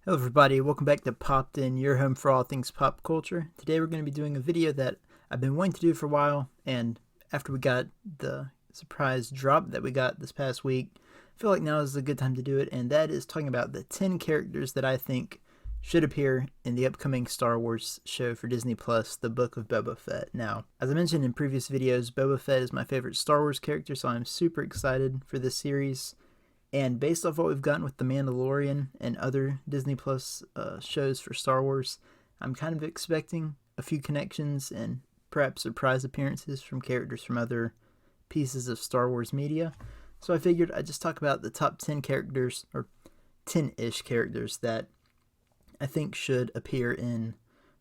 Hello everybody, welcome back to Popped In, your home for all things pop culture. Today we're going to be doing a video that I've been wanting to do for a while, and after we got the surprise drop that we got this past week, I feel like now is a good time to do it, and that is talking about the 10 characters that I think should appear in the upcoming Star Wars show for Disney Plus, The Book of Boba Fett. Now, as I mentioned in previous videos, Boba Fett is my favorite Star Wars character, so I'm super excited for this series. And based off what we've gotten with The Mandalorian and other Disney Plus shows for Star Wars, I'm kind of expecting a few connections and perhaps surprise appearances from characters from other pieces of Star Wars media. So I figured I'd just talk about the top 10 characters, or 10-ish characters, that I think should appear in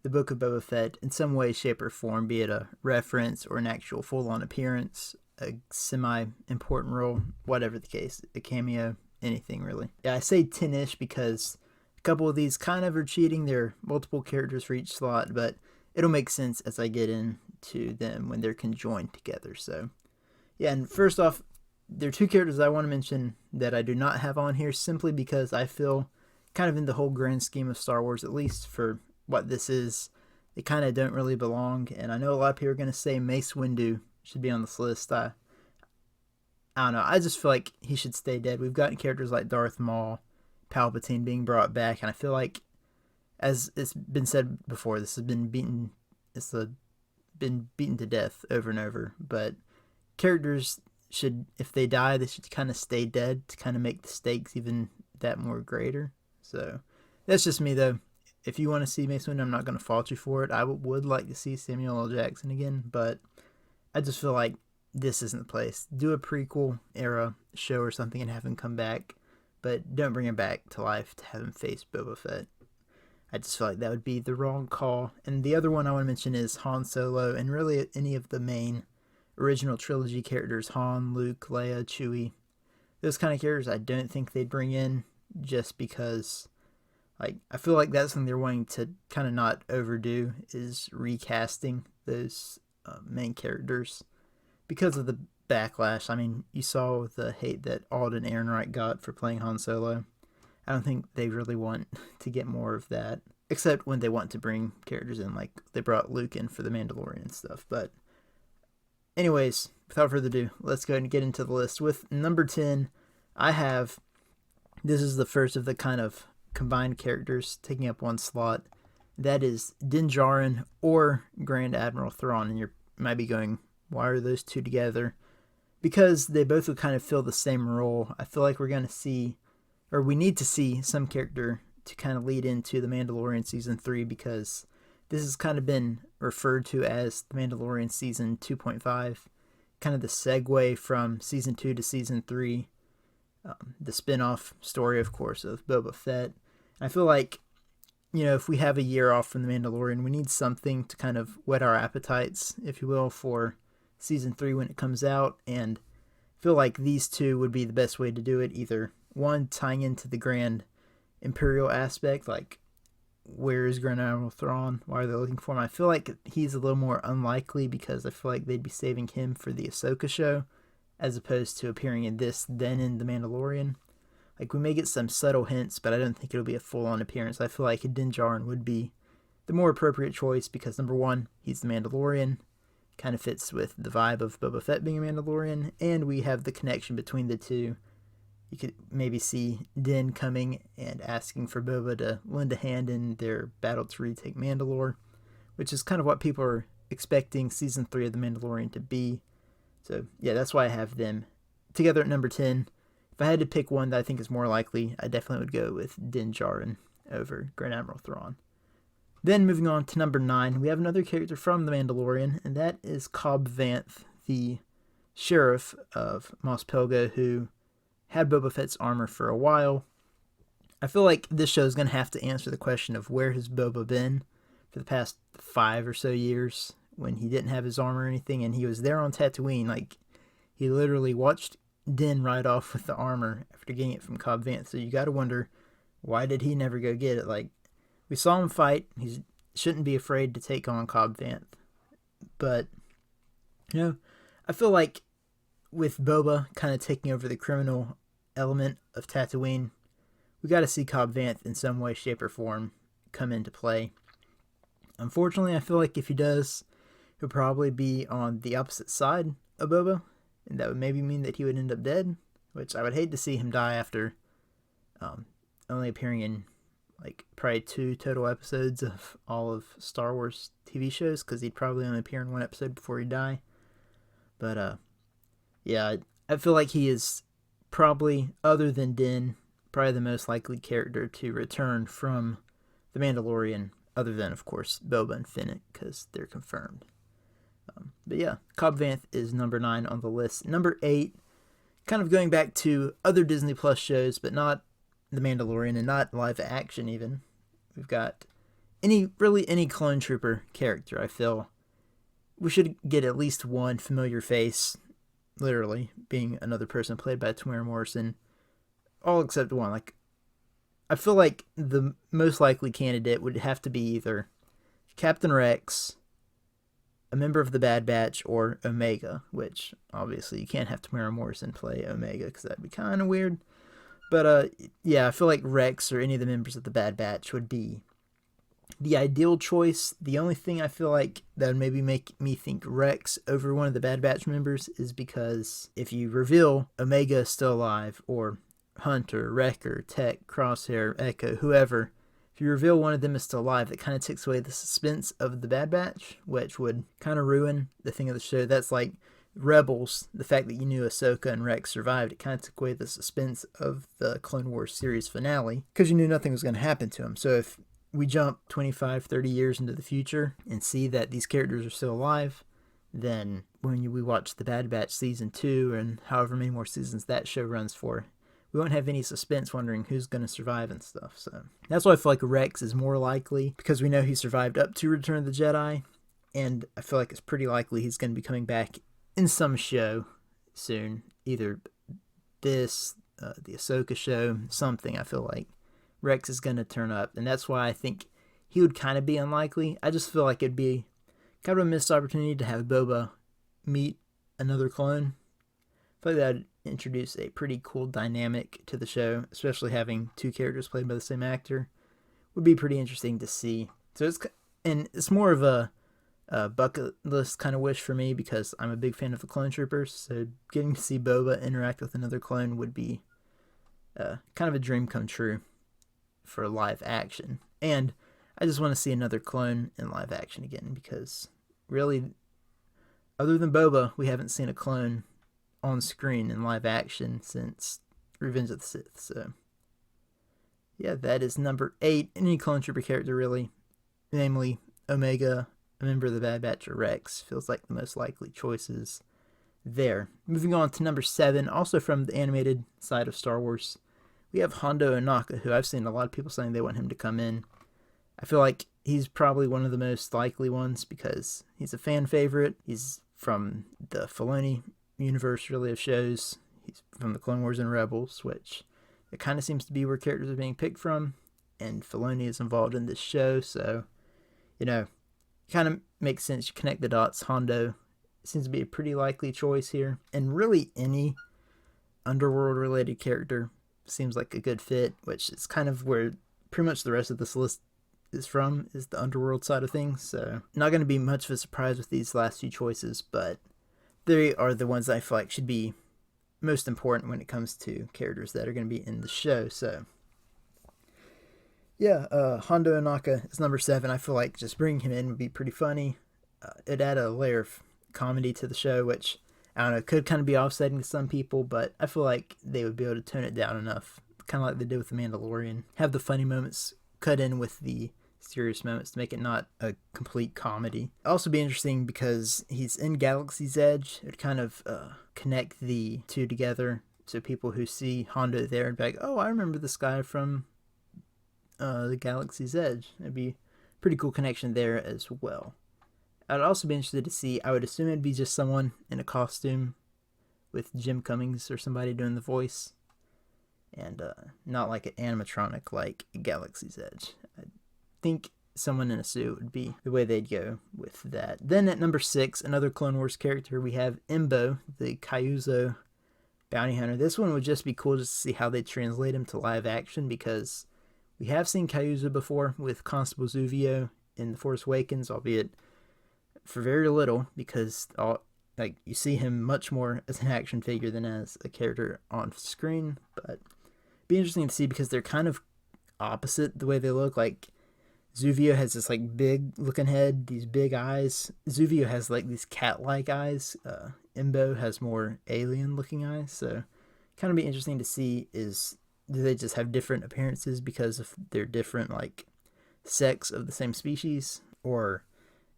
the Book of Boba Fett in some way, shape, or form, be it a reference or an actual full-on appearance, a semi-important role, whatever the case, a cameo, anything really. Yeah, I say 10-ish because a couple of these kind of are cheating. There are multiple characters for each slot, but it'll make sense as I get into them when they're conjoined together. So, yeah, and first off, there are two characters I want to mention that I do not have on here simply because I feel kind of in the whole grand scheme of Star Wars, at least for what this is, they kind of don't really belong. And I know a lot of people are going to say Mace Windu should be on this list. I don't know. I just feel like he should stay dead. We've gotten characters like Darth Maul, Palpatine being brought back, and I feel like, as it's been said before, this has been beaten. Been beaten to death over and over. But characters should, if they die, they should kind of stay dead to kind of make the stakes even that more greater. So that's just me though. If you want to see Mace Windu, I'm not going to fault you for it. I would like to see Samuel L. Jackson again, but I just feel like this isn't the place. Do a prequel era show or something and have him come back, but don't bring him back to life to have him face Boba Fett. I just feel like that would be the wrong call. And the other one I want to mention is Han Solo, and really any of the main original trilogy characters, Han, Luke, Leia, Chewie. Those kind of characters I don't think they'd bring in just because, like, I feel like that's something they're wanting to kind of not overdo, is recasting those main characters because of the backlash. I mean, you saw the hate that Alden Ehrenreich got for playing Han Solo. I don't think they really want to get more of that, except when they want to bring characters in, like they brought Luke in for the Mandalorian and stuff. But anyways, without further ado, let's go ahead and get into the list. With number 10, this is the first of the kind of combined characters taking up one slot. That is Din Djarin or Grand Admiral Thrawn. And you might be going, why are those two together? Because they both would kind of fill the same role. I feel like we're going to see, or we need to see, some character to kind of lead into The Mandalorian Season 3, because this has kind of been referred to as The Mandalorian Season 2.5, kind of the segue from Season 2 to Season 3. The spin-off story, of course, of Boba Fett. And I feel like, if we have a year off from The Mandalorian, we need something to kind of whet our appetites, if you will, for Season 3 when it comes out. And I feel like these two would be the best way to do it. Either one, tying into the Grand Imperial aspect, like, where is Grand Admiral Thrawn? Why are they looking for him? I feel like he's a little more unlikely because I feel like they'd be saving him for the Ahsoka show, as opposed to appearing in this, then in The Mandalorian. Like, we may get some subtle hints, but I don't think it'll be a full-on appearance. I feel like Din Djarin would be the more appropriate choice because, number one, he's the Mandalorian. Kind of fits with the vibe of Boba Fett being a Mandalorian, and we have the connection between the two. You could maybe see Din coming and asking for Boba to lend a hand in their battle to retake Mandalore, which is kind of what people are expecting Season 3 of The Mandalorian to be. So, yeah, that's why I have them together at number 10. If I had to pick one that I think is more likely, I definitely would go with Din Djarin over Grand Admiral Thrawn. Then, moving on to number 9, we have another character from The Mandalorian, and that is Cobb Vance, the sheriff of Mos Pelgo, who had Boba Fett's armor for a while. I feel like this show is going to have to answer the question of where has Boba been for the past 5 or so years, when he didn't have his armor or anything, and he was there on Tatooine. Like, he literally watched Din ride off with the armor after getting it from Cobb Vance. So you got to wonder, why did he never go get it? Like, we saw him fight. He shouldn't be afraid to take on Cobb Vance. But, I feel like with Boba kind of taking over the criminal element of Tatooine, we got to see Cobb Vance in some way, shape, or form come into play. Unfortunately, I feel like if he does, he'll probably be on the opposite side of Boba, and that would maybe mean that he would end up dead, which I would hate to see him die after only appearing in like probably 2 total episodes of all of Star Wars TV shows, because he'd probably only appear in 1 episode before he'd die. But yeah, I feel like he is probably, other than Din, probably the most likely character to return from The Mandalorian, other than, of course, Boba and Fennec, because they're confirmed. But yeah, Cobb Vanth is number 9 on the list. Number 8, kind of going back to other Disney Plus shows, but not The Mandalorian and not live action even. We've got any clone trooper character. I feel we should get at least one familiar face, literally, being another person played by Tamara Morrison. All except one. Like, I feel like the most likely candidate would have to be either Captain Rex, a member of the Bad Batch, or Omega, which obviously you can't have Tamara Morrison play Omega because that'd be kind of weird. But yeah, I feel like Rex or any of the members of the Bad Batch would be the ideal choice. The only thing I feel like that would maybe make me think Rex over one of the Bad Batch members is because if you reveal Omega is still alive, or Hunter, Wrecker, Tech, Crosshair, Echo, whoever, if you reveal one of them is still alive, that kind of takes away the suspense of the Bad Batch, which would kind of ruin the thing of the show. That's like Rebels, the fact that you knew Ahsoka and Rex survived, it kind of took away the suspense of the Clone Wars series finale, because you knew nothing was going to happen to them. So if we jump 25, 30 years into the future and see that these characters are still alive, then when we watch the Bad Batch Season 2 and however many more seasons that show runs for, we won't have any suspense wondering who's going to survive and stuff. So that's why I feel like Rex is more likely, because we know he survived up to Return of the Jedi, and I feel like it's pretty likely he's going to be coming back in some show soon, either this, the Ahsoka show, something. I feel like Rex is going to turn up, and that's why I think he would kind of be unlikely. I just feel like it'd be kind of a missed opportunity to have Boba meet another clone. I feel like that would introduce a pretty cool dynamic to the show, especially having 2 characters played by the same actor. Would be pretty interesting to see. So it's more of a bucket list kind of wish for me, because I'm a big fan of the Clone Troopers, so getting to see Boba interact with another clone would be kind of a dream come true for live action. And I just want to see another clone in live action again, because really, other than Boba, we haven't seen a clone on screen in live action since Revenge of the Sith. So yeah, that is number 8. Any Clone Trooper character, really, namely Omega, a member of the Bad Batch, or Rex, feels like the most likely choices there. Moving on to number 7, also from the animated side of Star Wars, we have Hondo and Naka, who I've seen a lot of people saying they want him to come in. I feel like he's probably one of the most likely ones, because he's a fan favorite. He's from the Filoni universe, really, of shows. He's from the Clone Wars and Rebels, which it kind of seems to be where characters are being picked from, and Filoni is involved in this show, so, you know, kind of makes sense. You connect the dots. Hondo seems to be a pretty likely choice here, and really any underworld related character seems like a good fit, which is kind of where pretty much the rest of this list is from, is the underworld side of things. So not going to be much of a surprise with these last 2 choices, but they are the ones I feel like should be most important when it comes to characters that are going to be in the show. So yeah, Hondo and Naka is number 7. I feel like just bringing him in would be pretty funny. It'd add a layer of comedy to the show, which, I don't know, could kind of be offsetting to some people, but I feel like they would be able to tone it down enough, kind of like they did with The Mandalorian. Have the funny moments cut in with the serious moments to make it not a complete comedy. Also be interesting because he's in Galaxy's Edge. It would kind of connect the 2 together, so people who see Hondo there would be like, oh, I remember this guy from the Galaxy's Edge. It'd be a pretty cool connection there as well. I'd also be interested to see, I would assume it'd be just someone in a costume with Jim Cummings or somebody doing the voice, and not like an animatronic like Galaxy's Edge. I think someone in a suit would be the way they'd go with that. Then at number 6, another Clone Wars character, we have Embo, the Cayuzo bounty hunter. This one would just be cool just to see how they translate him to live action, because we have seen Cayuzo before with Constable Zuvio in The Force Awakens, albeit for very little, because you see him much more as an action figure than as a character on screen. But it'd be interesting to see because they're kind of opposite the way they look. Like Zuvio has this like big looking head, these big eyes. Zuvio has like these cat-like eyes. Embo has more alien looking eyes. So kind of be interesting to see, is do they just have different appearances because of their different like sex of the same species, or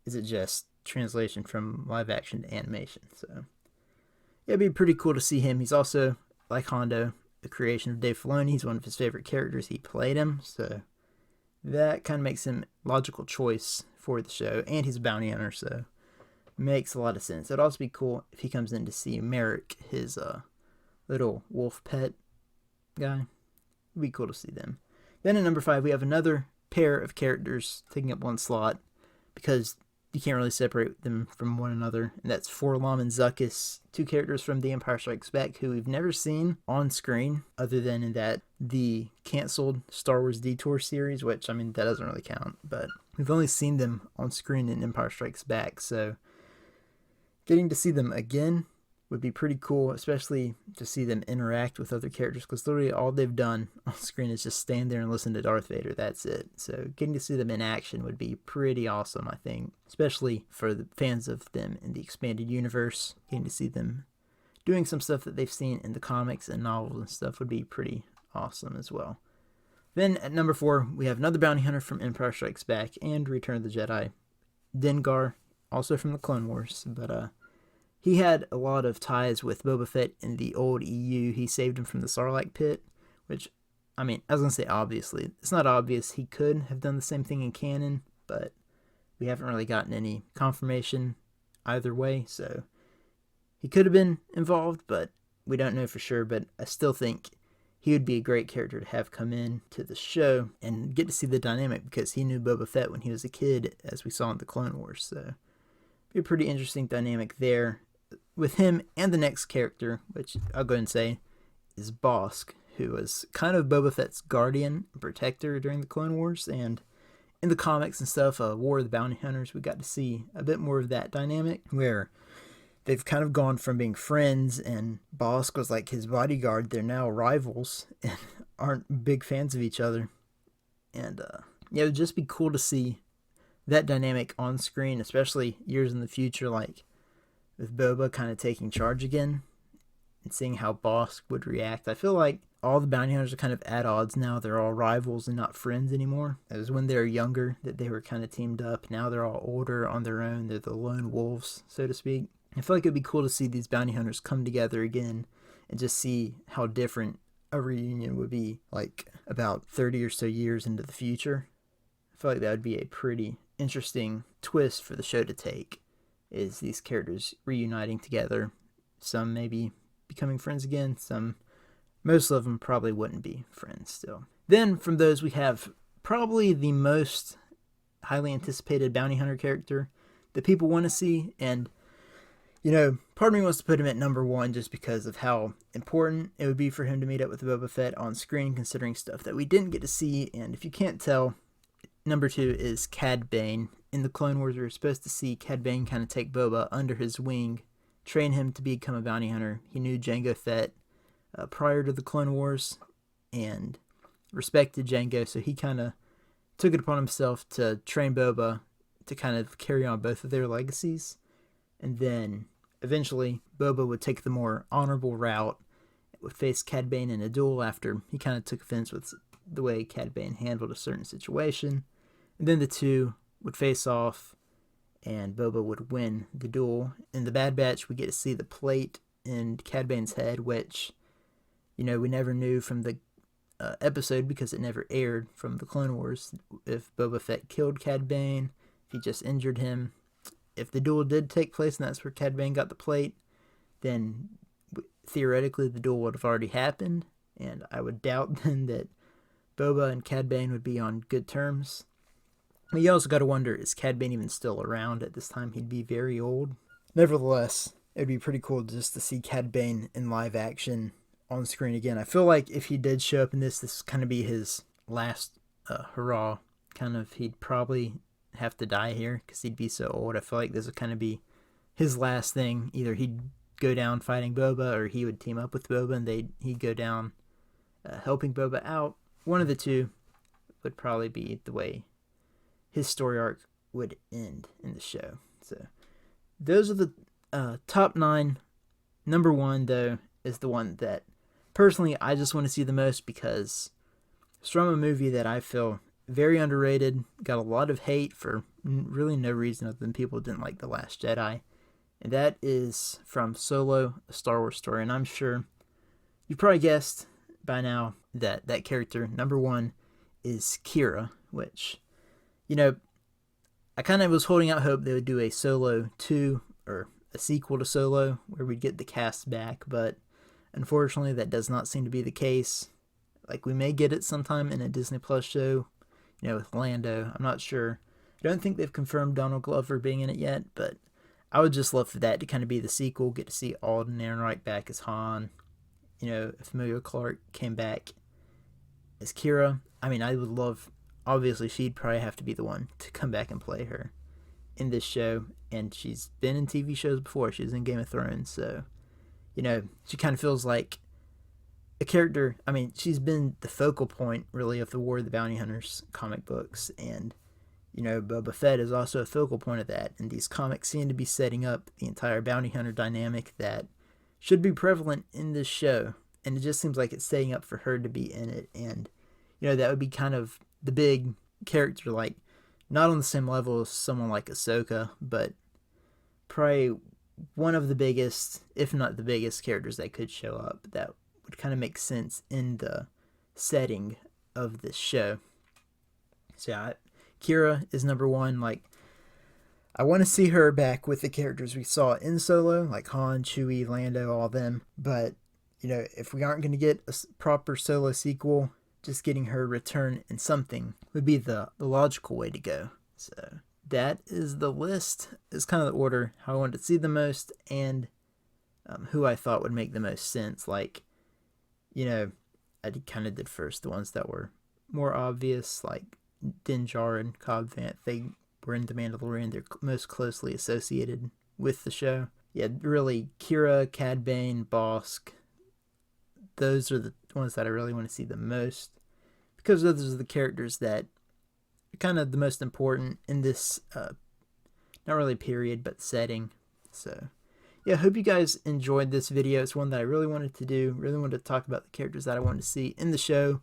is it just translation from live action to animation? So it'd be pretty cool to see him. He's also, like Hondo, a creation of Dave Filoni. He's one of his favorite characters. He played him, so that kind of makes him a logical choice for the show. And he's a bounty hunter, so makes a lot of sense. It'd also be cool if he comes in to see Merrick, his little wolf pet guy. It'd be cool to see them. Then at number 5, we have another pair of characters taking up one slot, because you can't really separate them from one another, and that's 4-LOM and Zuckuss, two characters from The Empire Strikes Back who we've never seen on screen other than in the canceled Star Wars Detour series, which, I mean, that doesn't really count, but we've only seen them on screen in Empire Strikes Back, so getting to see them again would be pretty cool, especially to see them interact with other characters, because literally all they've done on screen is just stand there and listen to Darth Vader. That's it. So getting to see them in action would be pretty awesome, I think, especially for the fans of them in the expanded universe. Getting to see them doing some stuff that they've seen in the comics and novels and stuff would be pretty awesome as well. Then at number 4, we have another bounty hunter from Empire Strikes Back and Return of the Jedi, Dengar, also from the Clone Wars, but he had a lot of ties with Boba Fett in the old EU. He saved him from the Sarlacc pit, which, I mean, I was going to say obviously. It's not obvious. He could have done the same thing in canon, but we haven't really gotten any confirmation either way. So he could have been involved, but we don't know for sure. But I still think he would be a great character to have come in to the show and get to see the dynamic, because he knew Boba Fett when he was a kid, as we saw in the Clone Wars. So be a pretty interesting dynamic there with him and the next character, which I'll go ahead and say is Bossk, who was kind of Boba Fett's guardian and protector during the Clone Wars, and in the comics and stuff, War of the Bounty Hunters, we got to see a bit more of that dynamic, where they've kind of gone from being friends and Bossk was like his bodyguard. They're now rivals and aren't big fans of each other. And yeah, it would just be cool to see that dynamic on screen, especially years in the future, like with Boba kind of taking charge again and seeing how Bossk would react. I feel like all the bounty hunters are kind of at odds now. They're all rivals and not friends anymore. It was when they were younger that they were kind of teamed up. Now they're all older on their own. They're the lone wolves, so to speak. I feel like it'd be cool to see these bounty hunters come together again and just see how different a reunion would be, like about 30 or so years into the future. I feel like that would be a pretty interesting twist for the show to take, is these characters reuniting together. Some maybe becoming friends again, most of them probably wouldn't be friends still. Then from those, we have probably the most highly anticipated bounty hunter character that people want to see, and part of me wants to put him at number 1 just because of how important it would be for him to meet up with Boba Fett on screen, considering stuff that we didn't get to see. And if you can't tell, number 2 is Cad Bane. In the Clone Wars, we were supposed to see Cad Bane kind of take Boba under his wing, train him to become a bounty hunter. He knew Jango Fett prior to the Clone Wars and respected Jango, so he kind of took it upon himself to train Boba to kind of carry on both of their legacies. And then eventually Boba would take the more honorable route, would face Cad Bane in a duel after he kind of took offense with the way Cad Bane handled a certain situation. And then the two would face off, and Boba would win the duel. In the Bad Batch, we get to see the plate in Cad Bane's head, which, we never knew from the episode because it never aired from the Clone Wars, if Boba Fett killed Cad Bane, if he just injured him. If the duel did take place and that's where Cad Bane got the plate, then theoretically the duel would have already happened, and I would doubt then that Boba and Cad Bane would be on good terms. But you also got to wonder, is Cad Bane even still around at this time? He'd be very old. Nevertheless, it'd be pretty cool just to see Cad Bane in live action on screen again. I feel like if he did show up in this kind of be his last hurrah. Kind of, he'd probably have to die here because he'd be so old. I feel like this would kind of be his last thing. Either he'd go down fighting Boba, or he would team up with Boba and he'd go down helping Boba out. One of the two would probably be the way his story arc would end in the show. So those are the top 9. Number 1, though, is the one that personally I just want to see the most because it's from a movie that I feel very underrated, got a lot of hate for really no reason other than people didn't like The Last Jedi. And that is from Solo, A Star Wars Story. And I'm sure you probably guessed by now that that character, number 1, is qi'ra, which, you know, I kind of was holding out hope they would do a Solo 2 or a sequel to Solo where we'd get the cast back, but unfortunately that does not seem to be the case. Like, we may get it sometime in a Disney Plus show, you know, with Lando. I'm not sure. I don't think they've confirmed Donald Glover being in it yet, but I would just love for that to kind of be the sequel, get to see Alden Ehrenreich back as Han. You know, if Emilia Clarke came back as qi'ra, I mean, I would love, obviously she'd probably have to be the one to come back and play her in this show, and she's been in TV shows before. She was in Game of Thrones, so, you know, she kind of feels like a character. I mean, she's been the focal point, really, of the War of the Bounty Hunters comic books, and, you know, Boba Fett is also a focal point of that, and these comics seem to be setting up the entire bounty hunter dynamic that should be prevalent in this show, and it just seems like it's setting up for her to be in it, and, you know, that would be kind of the big character, like, not on the same level as someone like Ahsoka, but probably one of the biggest, if not the biggest characters that could show up that would kind of make sense in the setting of this show. So yeah, qi'ra is number 1. Like, I want to see her back with the characters we saw in Solo, like Han, Chewie, Lando, all them. But, you know, if we aren't going to get a proper Solo sequel, just getting her return in something would be the logical way to go. So that is the list, is kind of the order, how I wanted to see the most, and who I thought would make the most sense. Like, you know, I kind of did first the ones that were more obvious, like Dengar and Cobb Vance. They were in The Mandalorian. They're most closely associated with the show. Yeah, really, qi'ra, Cad Bane, Bosk, those are the ones that I really want to see the most, because those are the characters that are kind of the most important in this, not really period, but setting. So yeah, I hope you guys enjoyed this video. It's one that I really wanted to do, really wanted to talk about the characters that I wanted to see in the show.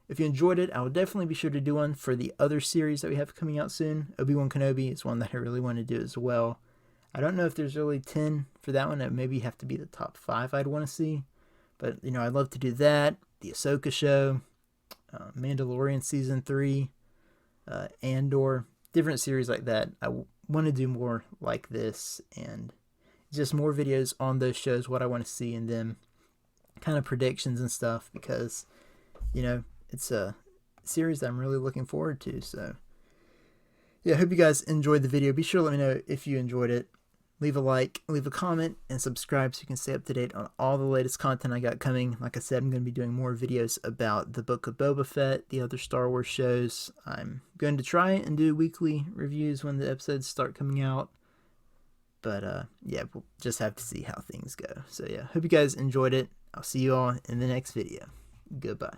If you enjoyed it, I will definitely be sure to do one for the other series that we have coming out soon. Obi-Wan Kenobi is one that I really want to do as well. I don't know if there's really 10 for that one. It maybe have to be the top 5 I'd want to see. But, you know, I'd love to do that. The Ahsoka show, Mandalorian Season 3, Andor, different series like that. I want to do more like this, and just more videos on those shows, what I want to see in them, kind of predictions and stuff, because, you know, it's a series that I'm really looking forward to. So yeah, I hope you guys enjoyed the video. Be sure to let me know if you enjoyed it. Leave a like, leave a comment, and subscribe so you can stay up to date on all the latest content I got coming. Like I said, I'm going to be doing more videos about the Book of Boba Fett, the other Star Wars shows. I'm going to try and do weekly reviews when the episodes start coming out. But yeah, we'll just have to see how things go. So yeah, hope you guys enjoyed it. I'll see you all in the next video. Goodbye.